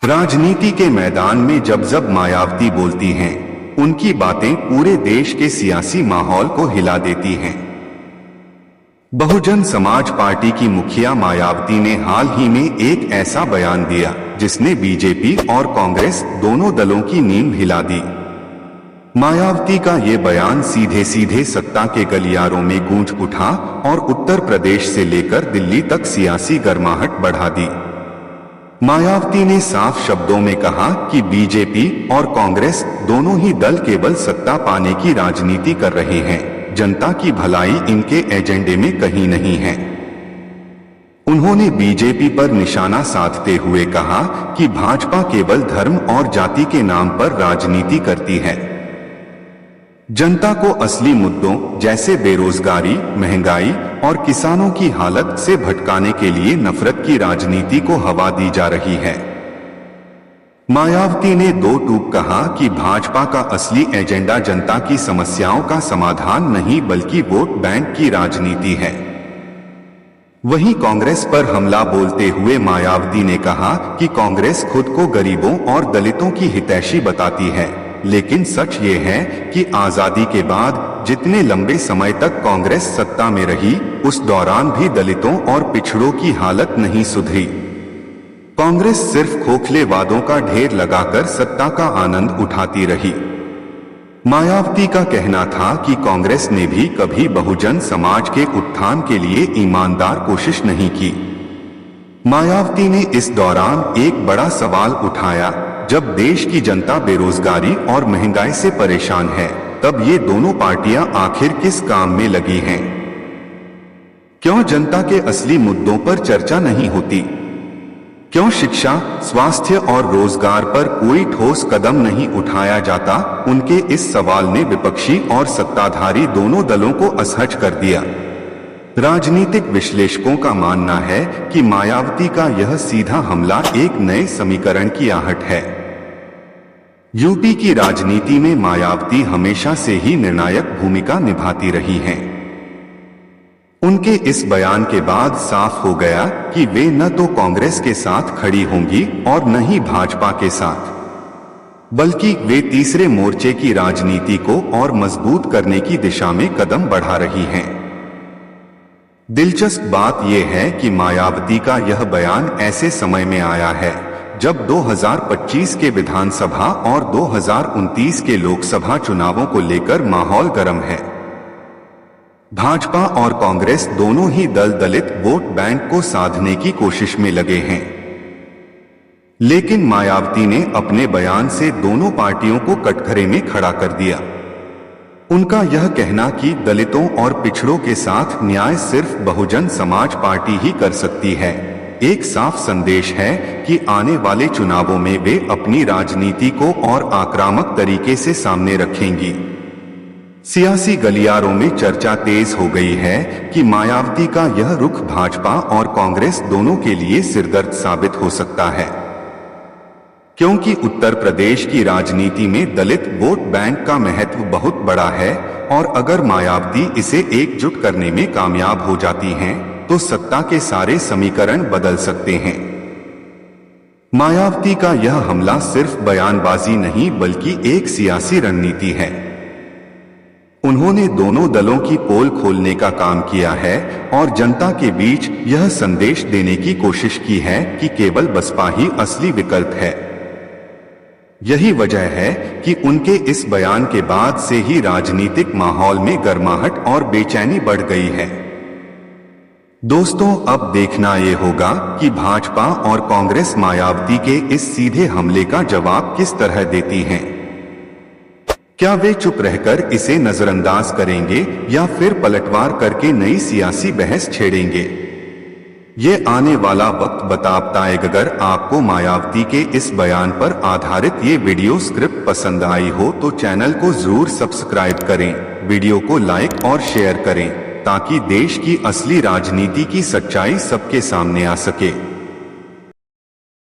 राजनीति के मैदान में जब जब मायावती बोलती हैं, उनकी बातें पूरे देश के सियासी माहौल को हिला देती हैं। बहुजन समाज पार्टी की मुखिया मायावती ने हाल ही में एक ऐसा बयान दिया जिसने बीजेपी और कांग्रेस दोनों दलों की नींव हिला दी। मायावती का ये बयान सीधे सीधे सत्ता के गलियारों में गूंज उठा और उत्तर प्रदेश से लेकर दिल्ली तक सियासी गर्माहट बढ़ा दी। मायावती ने साफ शब्दों में कहा कि बीजेपी और कांग्रेस दोनों ही दल केवल सत्ता पाने की राजनीति कर रहे हैं, जनता की भलाई इनके एजेंडे में कहीं नहीं है। उन्होंने बीजेपी पर निशाना साधते हुए कहा कि भाजपा केवल धर्म और जाति के नाम पर राजनीति करती है। जनता को असली मुद्दों जैसे बेरोजगारी, महंगाई और किसानों की हालत से भटकाने के लिए नफरत की राजनीति को हवा दी जा रही है। मायावती ने दो टूक कहा कि भाजपा का असली एजेंडा जनता की समस्याओं का समाधान नहीं बल्कि वोट बैंक की राजनीति है। वहीं कांग्रेस पर हमला बोलते हुए मायावती ने कहा कि कांग्रेस खुद को गरीबों और दलितों की हितैषी बताती है, लेकिन सच ये है कि आजादी के बाद जितने लंबे समय तक कांग्रेस सत्ता में रही, उस दौरान भी दलितों और पिछड़ों की हालत नहीं सुधरी। कांग्रेस सिर्फ खोखले वादों का ढेर लगाकर सत्ता का आनंद उठाती रही। मायावती का कहना था कि कांग्रेस ने भी कभी बहुजन समाज के उत्थान के लिए ईमानदार कोशिश नहीं की। मायावती ने इस दौरान एक बड़ा सवाल उठाया, जब देश की जनता बेरोजगारी और महंगाई से परेशान है, तब ये दोनों पार्टियां आखिर किस काम में लगी हैं? क्यों जनता के असली मुद्दों पर चर्चा नहीं होती? क्यों शिक्षा, स्वास्थ्य और रोजगार पर कोई ठोस कदम नहीं उठाया जाता? उनके इस सवाल ने विपक्षी और सत्ताधारी दोनों दलों को असहज कर दिया। राजनीतिक विश्लेषकों का मानना है कि मायावती का यह सीधा हमला एक नए समीकरण की आहट है। यूपी की राजनीति में मायावती हमेशा से ही निर्णायक भूमिका निभाती रही हैं। उनके इस बयान के बाद साफ हो गया कि वे न तो कांग्रेस के साथ खड़ी होंगी और न ही भाजपा के साथ, बल्कि वे तीसरे मोर्चे की राजनीति को और मजबूत करने की दिशा में कदम बढ़ा रही हैं। दिलचस्प बात यह है कि मायावती का यह बयान ऐसे समय में आया है जब 2025 के विधानसभा और 2029 के लोकसभा चुनावों को लेकर माहौल गर्म है। भाजपा और कांग्रेस दोनों ही दल दलित वोट बैंक को साधने की कोशिश में लगे हैं, लेकिन मायावती ने अपने बयान से दोनों पार्टियों को कटघरे में खड़ा कर दिया। उनका यह कहना कि दलितों और पिछड़ों के साथ न्याय सिर्फ बहुजन समाज पार्टी ही कर सकती है, एक साफ संदेश है कि आने वाले चुनावों में वे अपनी राजनीति को और आक्रामक तरीके से सामने रखेंगी। सियासी गलियारों में चर्चा तेज हो गई है कि मायावती का यह रुख भाजपा और कांग्रेस दोनों के लिए सिरदर्द साबित हो सकता है, क्योंकि उत्तर प्रदेश की राजनीति में दलित वोट बैंक का महत्व बहुत बड़ा है और अगर मायावती इसे एकजुट करने में कामयाब हो जाती हैं, तो सत्ता के सारे समीकरण बदल सकते हैं। मायावती का यह हमला सिर्फ बयानबाजी नहीं बल्कि एक सियासी रणनीति है। उन्होंने दोनों दलों की पोल खोलने का काम किया है और जनता के बीच यह संदेश देने की कोशिश की है कि केवल बसपा ही असली विकल्प है। यही वजह है कि उनके इस बयान के बाद से ही राजनीतिक माहौल में गर्माहट और बेचैनी बढ़ गई है। दोस्तों, अब देखना ये होगा कि भाजपा और कांग्रेस मायावती के इस सीधे हमले का जवाब किस तरह देती हैं। क्या वे चुप रहकर इसे नजरअंदाज करेंगे या फिर पलटवार करके नई सियासी बहस छेड़ेंगे? ये आने वाला वक्त बताएगा। अगर आपको मायावती के इस बयान पर आधारित ये वीडियो स्क्रिप्ट पसंद आई हो तो चैनल को जरूर सब्सक्राइब करें, वीडियो को लाइक और शेयर करें ताकि देश की असली राजनीति की सच्चाई सबके सामने आ सके।